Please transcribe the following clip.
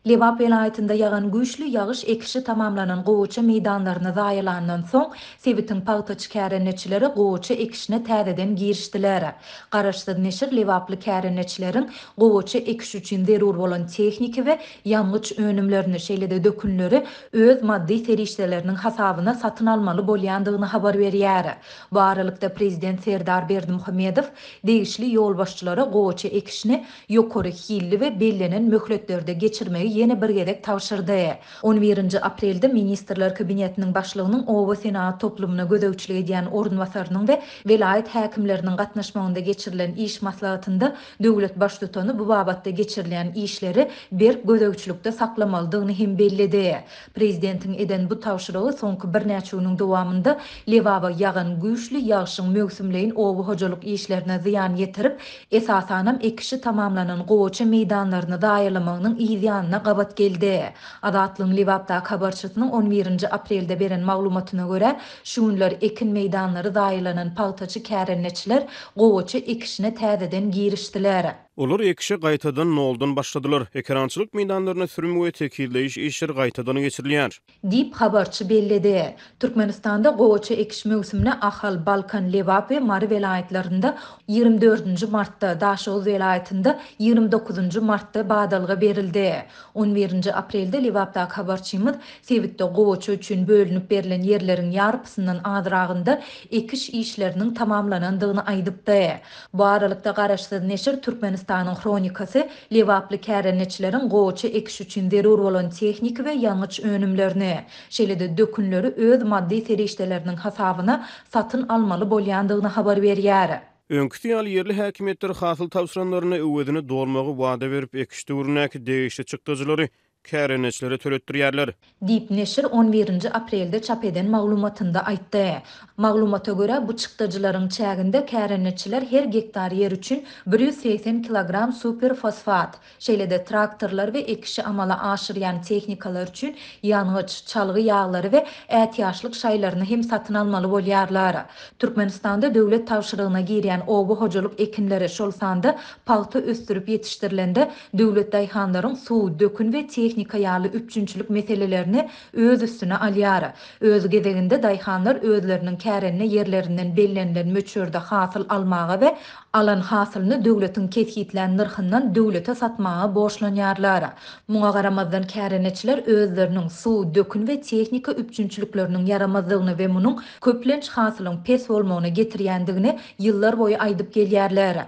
Lewap vilayetinde yağan güýçli ýagyş ekişi tamamlanan gowaça meýdanlaryna zaýylandan soň Sebitin paýta çykarançylary gowaça ekişine täzeden girişdiler. Garaşsyz neşir Lewaply kärençileriň gowaça ekiş üçin zerur bolan tehnika we ýangyç önümlerini şeýle-de dökünleri öz maddi serişdeleriniň hasabyna satyn almaly bolýandygyny habar berýär. Bu aralykda Prezident Serdar Berdimuhammedow degişli ýol başçylary gowaça ekişini ýokary hilli we bellenen möhletlerde geçirmegi yeni bir gerek tavşyrdy. 11 aprelde Ministrler Kabinetiniň başlygynyň Owa Senat toplumuna gödäwçilik edýän ornwasarynyň we vilayet häkimleriniň gatnaşmagynda geçirilen iş maslahatynda döwlet baş tutany bu babatda geçirilen işleri bir gödäwçilikde saklamalydygyny hem bellidi. Prezidentiň eden bu tawşyrygy soňky birnäçe ýylyň dowamında Lewaba ýagan güýçli ýagşyň mögsümleýin owa hojalyk işlerine ziýan ýetirip, esasanam ekişi tamamlanan gowaça meýdanlaryny daýylamanyň ýanyna gabat geldi. Adatlyň Lewapda habarçysynyň 11 aprelde beren maglumatyna görä, şu günler ekin meýdanlary daýylanan paýtaçy kärençiler gowaça ekişine täzeden girişdiler. Olar ekişe gaýtadan noldan başladylar. Ekrançylyk meýdanlaryna sürüm we tekilleýiş işleri gaýtadan geçirilýär. Dip habarçy bellidi. Türkmenistanda gowaça ekiş mögsümine Ahal, Balkan, Lewap we Mary vilayetlerinde 24 martda, Daşoz vilayetinde 29 martda badalga berildi. 11 aprelde Lewapda habarçymyz Sebitde gowaça üçin bölünip berilen ýerleriň ýarpysyndan azragynda ekiş işleriniň tamamlanandygyny aýdypdy. Bu aralykda Garaşsyz neşir Türkmenistanyň kronikasy Lewaply kärençileriň gowaça ekiş üçin zerur bolan tehnika we ýangyç önümlerini, şeýle-de dökünleri öz maddi serişdeleriniň hasabyna satyn almaly bolýandygyny habar berýär. Öňkü ýaly ýerli häkimetler hasyl tawşyranlaryna öwedini dolmagy wada berip ekişde urunäki degişli çykdyjylary kärençilere töletdirýärler. Dip neşir 11 aprelde çap eden maglumatynda aýtdy. Maglumata görä bu çykdyjylaryň çäginde kärençiler her hektar ýer üçin 180 kilogram superfosfat, şeýle-de traktorlar we ekişi amala aşyrýan tehnikalar üçin ýangyç, çalgy ýağlary we ät ýaşlyk şaýlaryny hem satyn almaly bolýarlar. Türkmenistanda döwlet tawşyrygyna girýän owa hojalyk ekinleri şol sanda paýta östürüp ýetişdirilende döwlet daýhanlaryň suw, dökün we tehnika ýaly üçünçülük meselelerini öz üstüne alýar. Öz gezeginde daýhanlar özleriniň kärenine ýerlerinden bellenilen möçörde hasyl almaga we alan hasylyny döwletiň kesgitlen nyrhyndan döwlete satmaga borçlanýarlar. Muňa garamazdan kärençiler özleriniň suw, dökün we tehnika üçünçülükleriniň yaramazlygyny we munyň köplenç hasylyň pes bolmagyna getirýändigini ýyllar boýy aýdyp gelýärler.